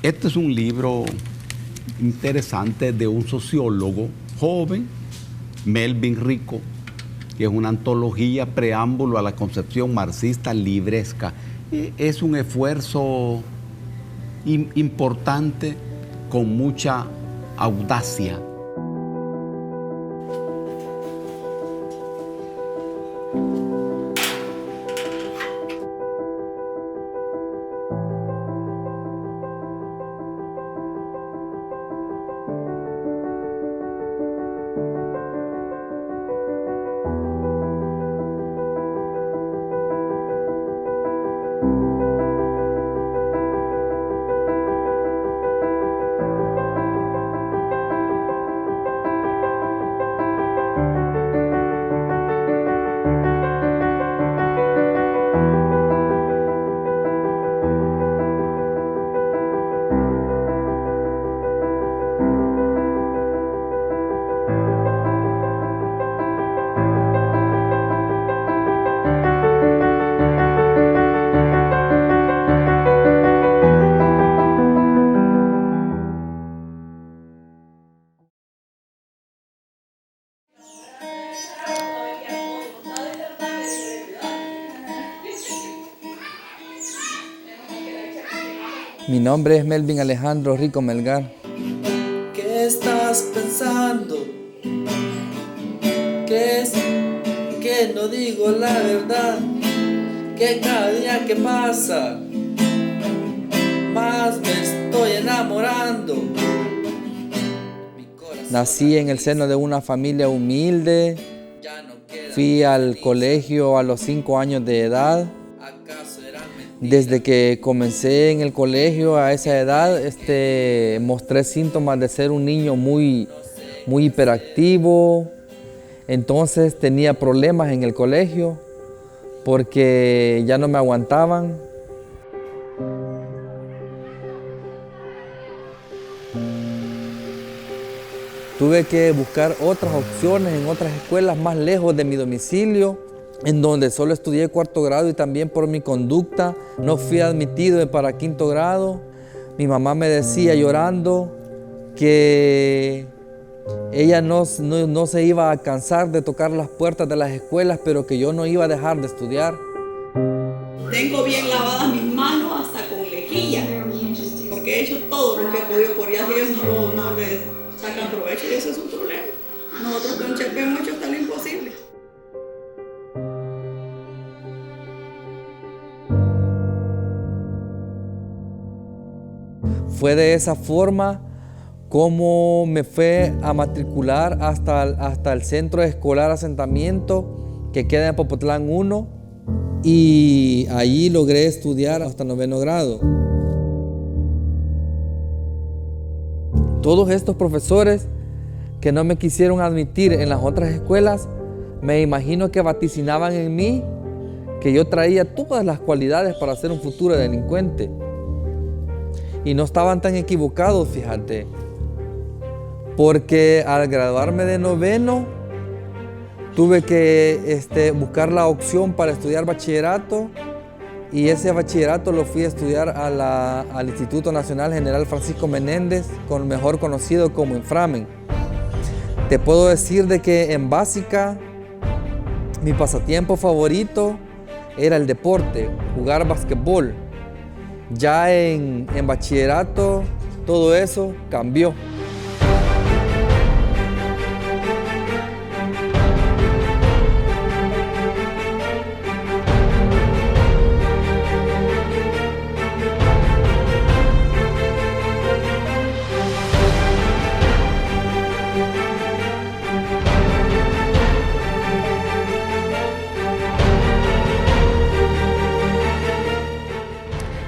Este es un libro interesante de un sociólogo joven, Melvin Rico, que es una antología, preámbulo a la concepción marxista libresca. Es un esfuerzo importante con mucha audacia. Mi nombre es Melvin Alejandro Rico Melgar. ¿Qué estás pensando? ¿Qué es que no digo la verdad? Que cada día que pasa más me estoy enamorando. Nací en el seno de una familia humilde. Fui al colegio a los 5 años de edad. Desde que comencé en el colegio a esa edad, mostré síntomas de ser un niño muy hiperactivo. Entonces tenía problemas en el colegio porque ya no me aguantaban. Tuve que buscar otras opciones en otras escuelas más lejos de mi domicilio, en donde solo estudié 4º grado y también por mi conducta no fui admitido para 5º grado. Mi mamá me decía llorando que ella no se iba a cansar de tocar las puertas de las escuelas, pero que yo no iba a dejar de estudiar. Tengo bien lavadas mis manos hasta con lejía, porque he hecho todo lo que he podido por ellas y ellos no les sacan provecho y eso es un problema. Nosotros con Chepe hemos hecho hasta lo imposible. Fue de esa forma como me fue a matricular hasta el centro escolar asentamiento que queda en Popotlán 1 y allí logré estudiar hasta 9º grado. Todos estos profesores que no me quisieron admitir en las otras escuelas, me imagino que vaticinaban en mí que yo traía todas las cualidades para ser un futuro delincuente. Y no estaban tan equivocados, fíjate, porque al graduarme de 9º tuve que buscar la opción para estudiar bachillerato y ese bachillerato lo fui a estudiar al Instituto Nacional General Francisco Menéndez, mejor conocido como Inframen. Te puedo decir de que en básica mi pasatiempo favorito era el deporte, jugar basquetbol. Ya en bachillerato todo eso cambió.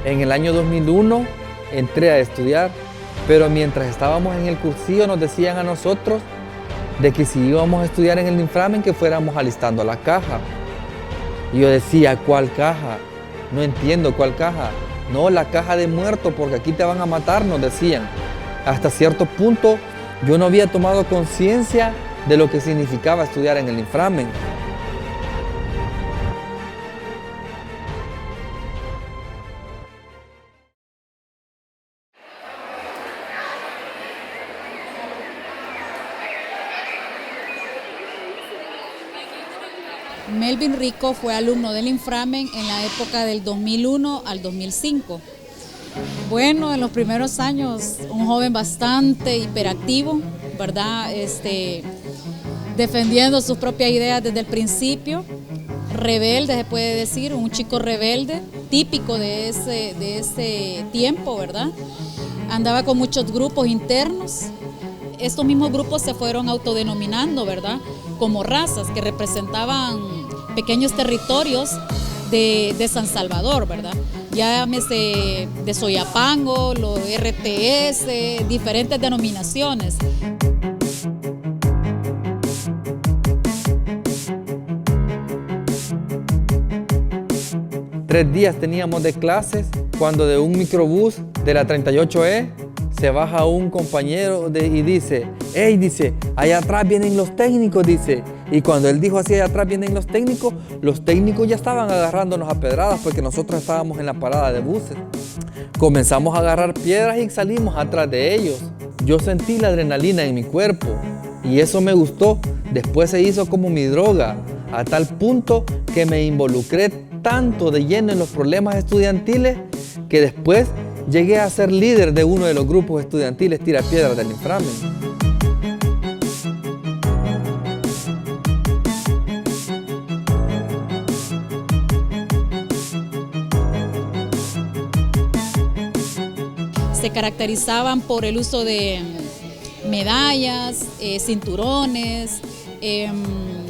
En el año 2001 entré a estudiar, pero mientras estábamos en el cursillo nos decían a nosotros de que si íbamos a estudiar en el Inframen que fuéramos alistando la caja. Y yo decía, ¿cuál caja? No entiendo, ¿cuál caja? No, la caja de muerto, porque aquí te van a matar, nos decían. Hasta cierto punto yo no había tomado conciencia de lo que significaba estudiar en el Inframen. Melvin Rico fue alumno del Inframen en la época del 2001 al 2005. Bueno, en los primeros años, un joven bastante hiperactivo, ¿verdad? Defendiendo sus propias ideas desde el principio, rebelde, se puede decir, un chico rebelde, típico de ese tiempo, ¿verdad? Andaba con muchos grupos internos. Estos mismos grupos se fueron autodenominando, ¿verdad?, como razas que representaban pequeños territorios de San Salvador, ¿verdad? Llámese de Soyapango, los RTS, diferentes denominaciones. Tres días teníamos de clases cuando de un microbús de la 38E se baja un compañero y dice, hey, dice, allá atrás vienen los técnicos, dice. Y cuando él dijo así, allá atrás vienen los técnicos ya estaban agarrándonos a pedradas porque nosotros estábamos en la parada de buses. Comenzamos a agarrar piedras y salimos atrás de ellos. Yo sentí la adrenalina en mi cuerpo y eso me gustó. Después se hizo como mi droga, a tal punto que me involucré tanto de lleno en los problemas estudiantiles que después llegué a ser líder de uno de los grupos estudiantiles tirapiedras del Inframen. Se caracterizaban por el uso de medallas, cinturones,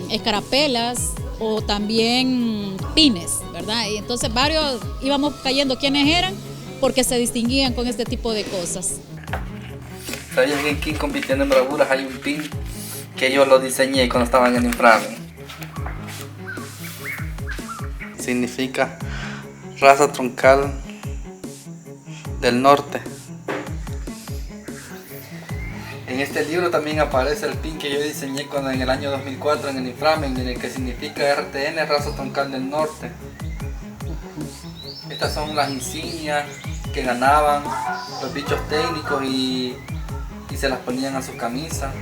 escarapelas o también pines, ¿verdad? Y entonces varios íbamos cayendo quiénes eran porque se distinguían con este tipo de cosas. ¿Sabías que aquí compitiendo en bravuras hay un pin que yo lo diseñé cuando estaba en el Inframen? Significa raza troncal del norte. En este libro también aparece el pin que yo diseñé cuando en el año 2004 en el Inframen, en el que significa RTN, raza troncal del norte. Estas son las insignias que ganaban los bichos técnicos y se las ponían a su camisa.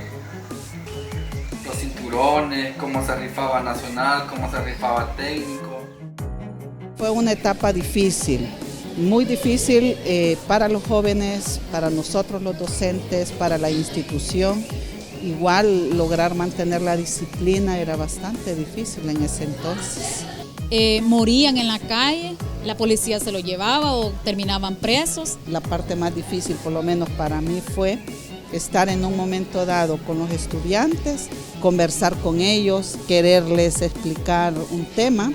Los cinturones, cómo se rifaba nacional, cómo se rifaba técnico. Fue una etapa difícil, muy difícil para los jóvenes, para nosotros los docentes, para la institución. Igual lograr mantener la disciplina era bastante difícil en ese entonces. Morían en la calle, la policía se lo llevaba o terminaban presos. La parte más difícil, por lo menos para mí, fue estar en un momento dado con los estudiantes, conversar con ellos, quererles explicar un tema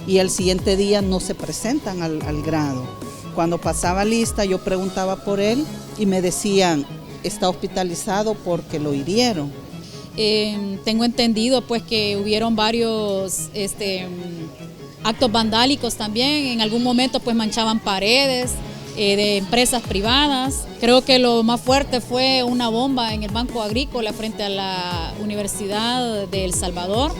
y el siguiente día no se presentan al grado. Cuando pasaba lista yo preguntaba por él y me decían, está hospitalizado porque lo hirieron. Tengo entendido pues que hubieron varios actos vandálicos también, en algún momento pues manchaban paredes de empresas privadas. Creo que lo más fuerte fue una bomba en el Banco Agrícola frente a la Universidad de El Salvador.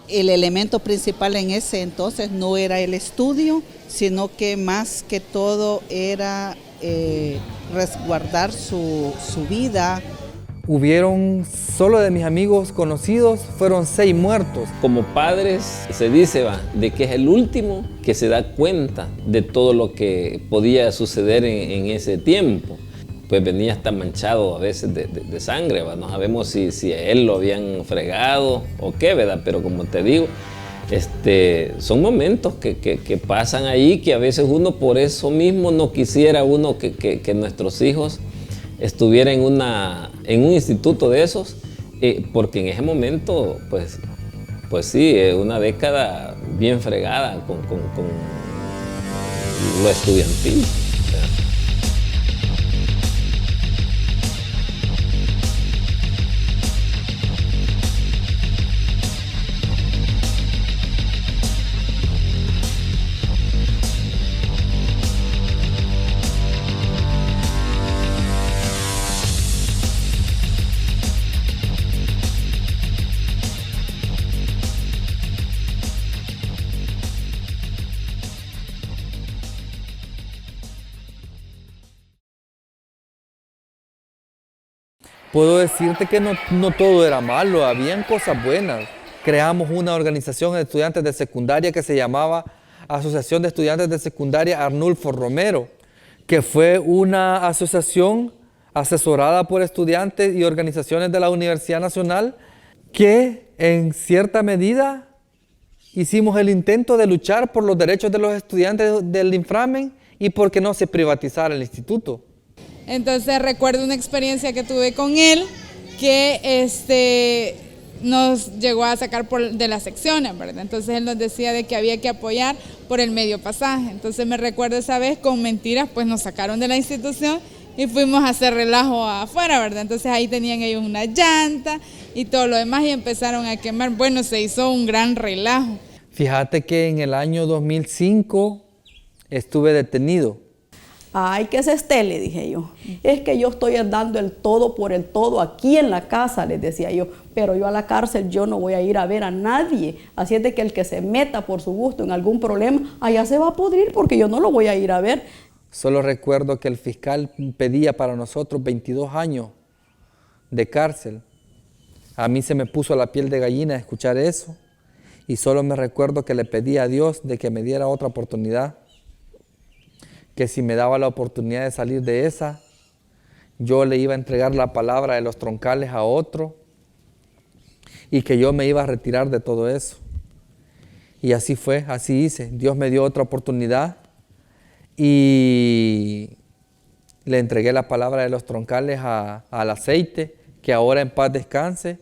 El elemento principal en ese entonces no era el estudio, sino que más que todo era resguardar su vida. Hubieron, solo de mis amigos conocidos, fueron 6 muertos. Como padres se dice de que es el último que se da cuenta de todo lo que podía suceder en ese tiempo. Pues venía hasta manchado a veces de sangre, ¿va? No sabemos si a él lo habían fregado o qué, ¿verdad? Pero como te digo, son momentos que pasan ahí, que a veces uno por eso mismo no quisiera uno que nuestros hijos estuvieran en un instituto de esos, porque en ese momento, pues sí, una década bien fregada con lo estudiantil. Puedo decirte que no todo era malo, habían cosas buenas. Creamos una organización de estudiantes de secundaria que se llamaba Asociación de Estudiantes de Secundaria Arnulfo Romero, que fue una asociación asesorada por estudiantes y organizaciones de la Universidad Nacional que en cierta medida hicimos el intento de luchar por los derechos de los estudiantes del inframen y por que no se privatizara el instituto. Entonces recuerdo una experiencia que tuve con él que nos llegó a sacar de las secciones, ¿verdad? Entonces él nos decía de que había que apoyar por el medio pasaje. Entonces me recuerdo esa vez con mentiras pues nos sacaron de la institución y fuimos a hacer relajo afuera, ¿verdad? Entonces ahí tenían ellos una llanta y todo lo demás y empezaron a quemar. Bueno, se hizo un gran relajo. Fíjate que en el año 2005 estuve detenido. Ay, ¿qué es le dije yo. Es que yo estoy dando el todo por el todo aquí en la casa, les decía yo. Pero yo a la cárcel yo no voy a ir a ver a nadie. Así es de que el que se meta por su gusto en algún problema, allá se va a pudrir porque yo no lo voy a ir a ver. Solo recuerdo que el fiscal pedía para nosotros 22 años de cárcel. A mí se me puso la piel de gallina escuchar eso. Y solo me recuerdo que le pedí a Dios de que me diera otra oportunidad. Que si me daba la oportunidad de salir de esa, yo le iba a entregar la palabra de los troncales a otro y que yo me iba a retirar de todo eso. Y así fue, así hice. Dios me dio otra oportunidad y le entregué la palabra de los troncales al aceite, que ahora en paz descanse,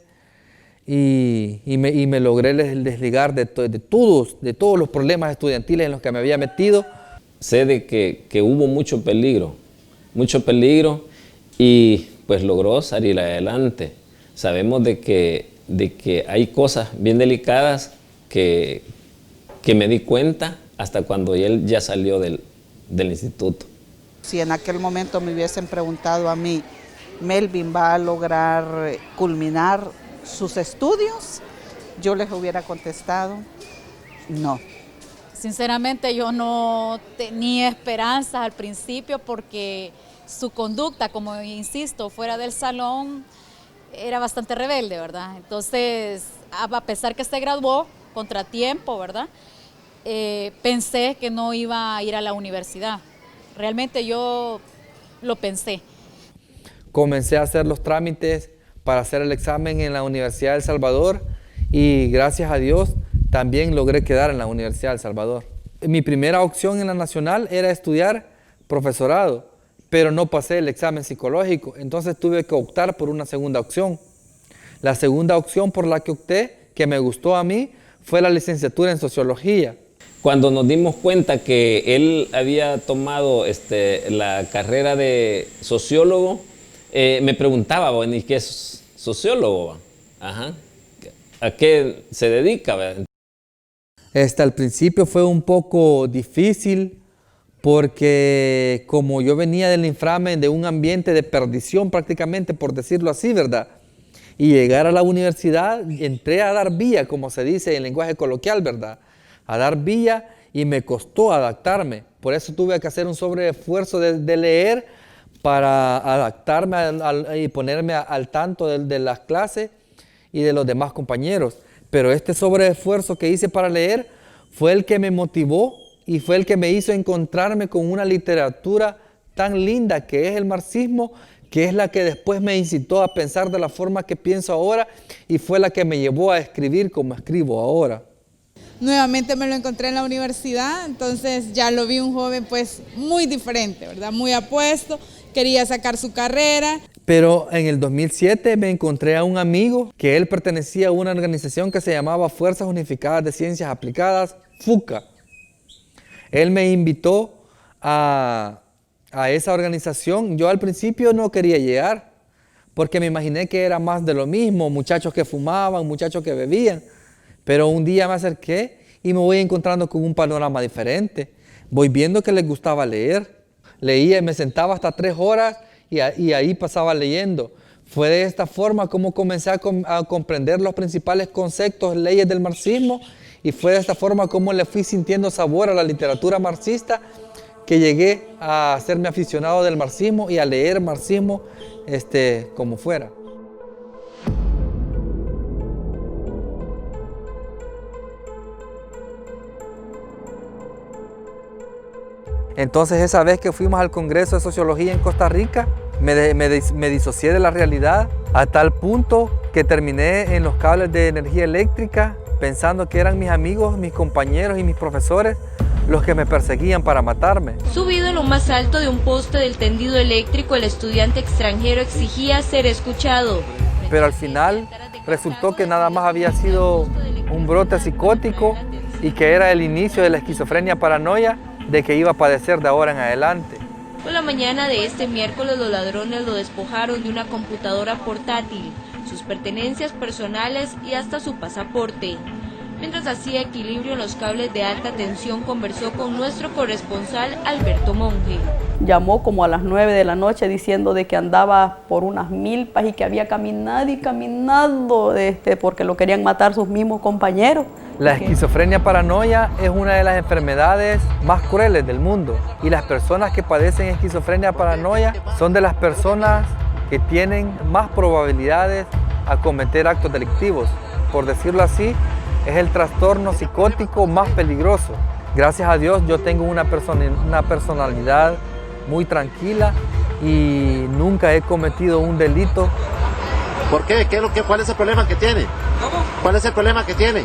y me logré desligar de todos los problemas estudiantiles en los que me había metido. Sé de que hubo mucho peligro y pues logró salir adelante. Sabemos de que hay cosas bien delicadas que me di cuenta hasta cuando él ya salió del instituto. Si en aquel momento me hubiesen preguntado a mí, ¿Melvin va a lograr culminar sus estudios? Yo les hubiera contestado, no. Sinceramente yo no tenía esperanzas al principio porque su conducta, como insisto, fuera del salón era bastante rebelde, ¿verdad? Entonces, a pesar que se graduó, contratiempo, ¿verdad? Pensé que no iba a ir a la universidad. Realmente yo lo pensé. Comencé a hacer los trámites para hacer el examen en la Universidad de El Salvador y gracias a Dios también logré quedar en la Universidad de El Salvador. Mi primera opción en la Nacional era estudiar profesorado, pero no pasé el examen psicológico, entonces tuve que optar por una segunda opción. La segunda opción por la que opté, que me gustó a mí, fue la licenciatura en Sociología. Cuando nos dimos cuenta que él había tomado la carrera de sociólogo, me preguntaba, bueno, ¿y qué es sociólogo? Ajá. ¿A qué se dedica? Al principio fue un poco difícil porque como yo venía del inframen, de un ambiente de perdición prácticamente, por decirlo así, ¿verdad? Y llegar a la universidad, entré a dar vía, como se dice en lenguaje coloquial, ¿verdad? A dar vía y me costó adaptarme. Por eso tuve que hacer un sobreesfuerzo de leer para adaptarme y ponerme al tanto de las clases y de los demás compañeros. Pero este sobreesfuerzo que hice para leer fue el que me motivó y fue el que me hizo encontrarme con una literatura tan linda que es el marxismo, que es la que después me incitó a pensar de la forma que pienso ahora y fue la que me llevó a escribir como escribo ahora. Nuevamente me lo encontré en la universidad, entonces ya lo vi un joven pues muy diferente, ¿verdad? Muy apuesto, quería sacar su carrera. Pero en el 2007 me encontré a un amigo que él pertenecía a una organización que se llamaba Fuerzas Unificadas de Ciencias Aplicadas, FUCA. Él me invitó a esa organización. Yo al principio no quería llegar porque me imaginé que era más de lo mismo, muchachos que fumaban, muchachos que bebían. Pero un día me acerqué y me voy encontrando con un panorama diferente. Voy viendo que les gustaba leer. Leía y me sentaba hasta 3 horas y ahí pasaba leyendo. Fue de esta forma como comencé a comprender los principales conceptos, leyes del marxismo, y fue de esta forma como le fui sintiendo sabor a la literatura marxista, que llegué a hacerme aficionado del marxismo y a leer marxismo como fuera. Entonces esa vez que fuimos al Congreso de Sociología en Costa Rica, me disocié de la realidad a tal punto que terminé en los cables de energía eléctrica pensando que eran mis amigos, mis compañeros y mis profesores los que me perseguían para matarme. Subido en lo más alto de un poste del tendido eléctrico, el estudiante extranjero exigía ser escuchado. Pero al final resultó que nada más había sido un brote psicótico y que era el inicio de la esquizofrenia paranoia de que iba a padecer de ahora en adelante. Por la mañana de este miércoles, los ladrones lo despojaron de una computadora portátil, sus pertenencias personales y hasta su pasaporte. Mientras hacía equilibrio en los cables de alta tensión, conversó con nuestro corresponsal Alberto Monge. Llamó como a las 9 de la noche diciendo de que andaba por unas milpas y que había caminado y caminado porque lo querían matar sus mismos compañeros. La esquizofrenia paranoia es una de las enfermedades más crueles del mundo y las personas que padecen esquizofrenia paranoia son de las personas que tienen más probabilidades a cometer actos delictivos. Por decirlo así, es el trastorno psicótico más peligroso. Gracias a Dios yo tengo una personalidad muy tranquila y nunca he cometido un delito. ¿Por qué? ¿Cuál es el problema que tiene? ¿Cómo? ¿Cuál es el problema que tiene?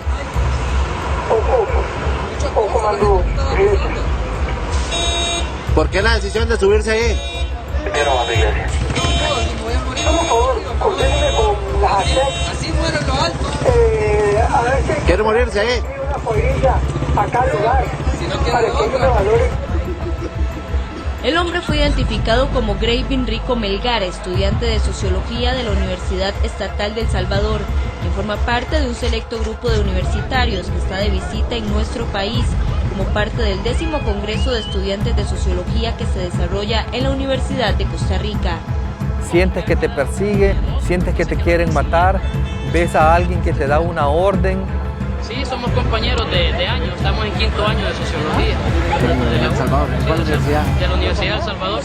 ¿Por qué la decisión de subirse ahí? Así muero en lo alto. ¿Quiere morirse ahí? El hombre fue identificado como Gravin Rico Melgar, estudiante de Sociología de la Universidad Estatal de El Salvador, quien forma parte de un selecto grupo de universitarios que está de visita en nuestro país, como parte del 10º Congreso de Estudiantes de Sociología que se desarrolla en la Universidad de Costa Rica. Sientes que te persigue, sientes que te quieren matar, ves a alguien que te da una orden. Sí, somos compañeros de año, estamos en 5º año de Sociología. ¿De El Salvador? ¿En cuál universidad? De la Universidad de El Salvador.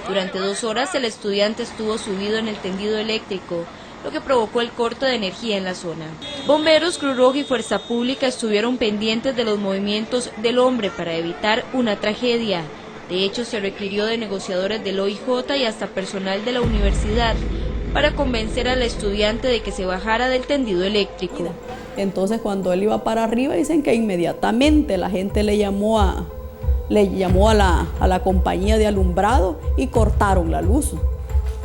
Durante 2 horas el estudiante estuvo subido en el tendido eléctrico, lo que provocó el corte de energía en la zona. Bomberos, Cruz Roja y Fuerza Pública estuvieron pendientes de los movimientos del hombre para evitar una tragedia. De hecho, se requirió de negociadores del OIJ y hasta personal de la universidad para convencer al estudiante de que se bajara del tendido eléctrico. Entonces, cuando él iba para arriba, dicen que inmediatamente la gente le llamó a la compañía de alumbrado y cortaron la luz.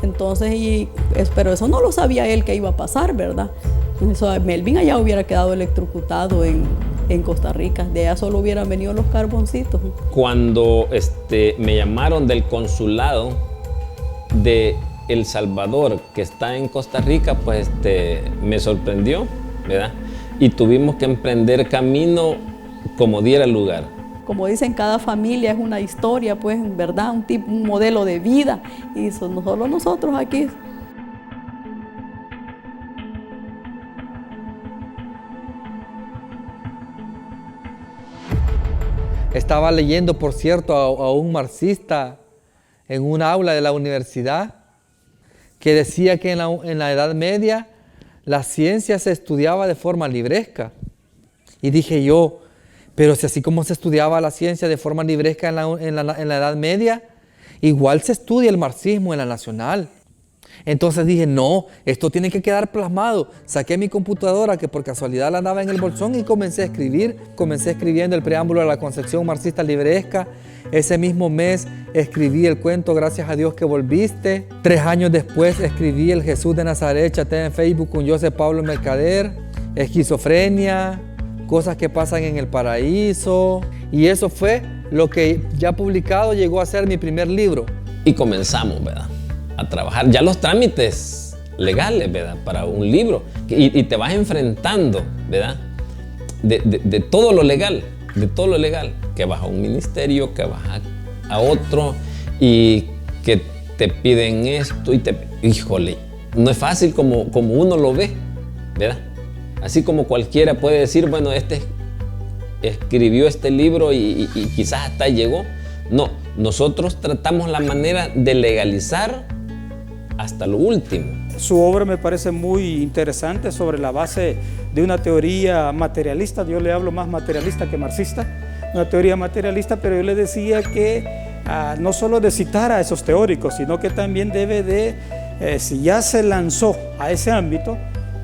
Entonces, pero eso no lo sabía él que iba a pasar, ¿verdad? Eso, Melvin allá hubiera quedado electrocutado en Costa Rica, de allá solo hubieran venido los carboncitos. Cuando me llamaron del consulado de El Salvador, que está en Costa Rica, pues me sorprendió, ¿verdad? Y tuvimos que emprender camino como diera lugar. Como dicen, cada familia es una historia, pues, ¿verdad? Un modelo de vida, y eso no solo nosotros aquí. Estaba leyendo, por cierto, a un marxista en un aula de la universidad que decía que en la Edad Media la ciencia se estudiaba de forma libresca. Y dije yo, pero si así como se estudiaba la ciencia de forma libresca en la Edad Media, igual se estudia el marxismo en la Nacional. Entonces dije, no, esto tiene que quedar plasmado. Saqué mi computadora, que por casualidad la andaba en el bolsón, y comencé a escribir. Comencé escribiendo el preámbulo a la concepción marxista libresca. Ese mismo mes escribí el cuento Gracias a Dios que volviste. 3 años después escribí El Jesús de Nazaret, chateé en Facebook con José Pablo Mercader, Esquizofrenia, Cosas que pasan en el paraíso. Y eso fue lo que ya publicado llegó a ser mi primer libro. Y comenzamos, ¿verdad?, a trabajar ya los trámites legales, ¿verdad?, para un libro. Y te vas enfrentando, ¿verdad?, de todo lo legal, que vas a un ministerio, que vas a otro y que te piden esto y híjole, no es fácil como uno lo ve, ¿verdad? Así como cualquiera puede decir, bueno, escribió este libro y quizás hasta llegó. No, nosotros tratamos la manera de legalizar hasta lo último. Su obra me parece muy interesante sobre la base de una teoría materialista. Yo le hablo más materialista que marxista, una teoría materialista, pero yo le decía que no solo de citar a esos teóricos, sino que también debe de, si ya se lanzó a ese ámbito,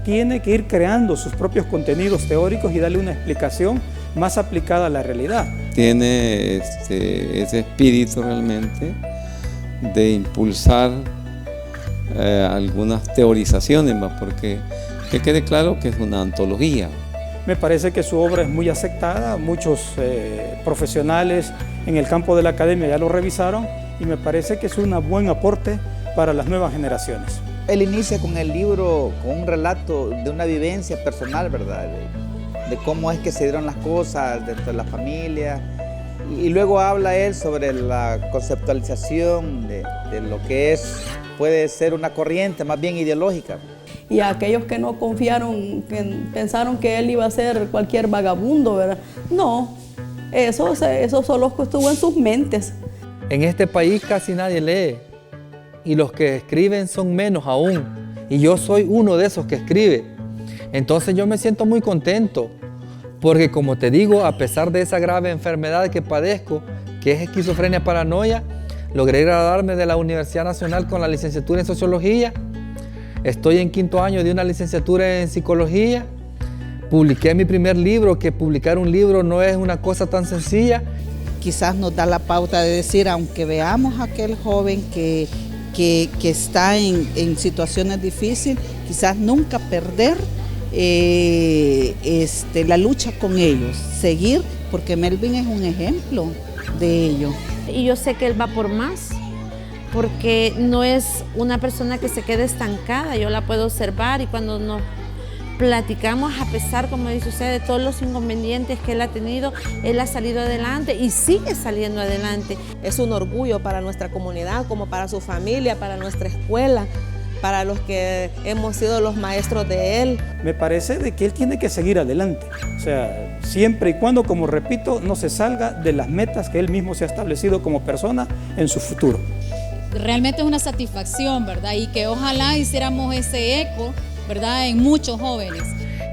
tiene que ir creando sus propios contenidos teóricos y darle una explicación más aplicada a la realidad. Tiene ese espíritu realmente de impulsar algunas teorizaciones, porque que quede claro que es una antología. Me parece que su obra es muy aceptada, muchos profesionales en el campo de la academia ya lo revisaron y me parece que es un buen aporte para las nuevas generaciones. Él inicia con el libro, con un relato de una vivencia personal, ¿verdad? De cómo es que se dieron las cosas dentro de la familia. Y luego habla él sobre la conceptualización de lo que puede ser una corriente más bien ideológica. Y a aquellos que no confiaron, que pensaron que él iba a ser cualquier vagabundo, ¿verdad? No, eso solo estuvo en sus mentes. En este país casi nadie lee y los que escriben son menos aún. Y yo soy uno de esos que escribe. Entonces yo me siento muy contento porque, como te digo, a pesar de esa grave enfermedad que padezco, que es esquizofrenia paranoia, logré graduarme de la Universidad Nacional con la licenciatura en Sociología. Estoy en 5º año de una licenciatura en Psicología. Publiqué mi primer libro, que publicar un libro no es una cosa tan sencilla. Quizás nos da la pauta de decir, aunque veamos a aquel joven que está en situaciones difíciles, quizás nunca perder la lucha con ellos, seguir, porque Melvin es un ejemplo de ello. Y yo sé que él va por más, porque no es una persona que se quede estancada, yo la puedo observar y cuando nos platicamos, a pesar, como dice usted, de todos los inconvenientes que él ha tenido, él ha salido adelante y sigue saliendo adelante. Es un orgullo para nuestra comunidad, como para su familia, para nuestra escuela, para los que hemos sido los maestros de él. Me parece de que él tiene que seguir adelante, o sea, siempre y cuando, como repito, no se salga de las metas que él mismo se ha establecido como persona en su futuro. Realmente es una satisfacción, ¿verdad? Y que ojalá hiciéramos ese eco, ¿verdad?, en muchos jóvenes.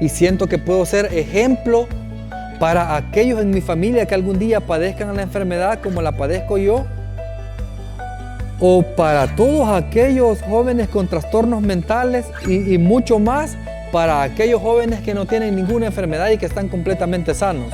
Y siento que puedo ser ejemplo para aquellos en mi familia que algún día padezcan la enfermedad como la padezco yo, o para todos aquellos jóvenes con trastornos mentales y mucho más para aquellos jóvenes que no tienen ninguna enfermedad y que están completamente sanos.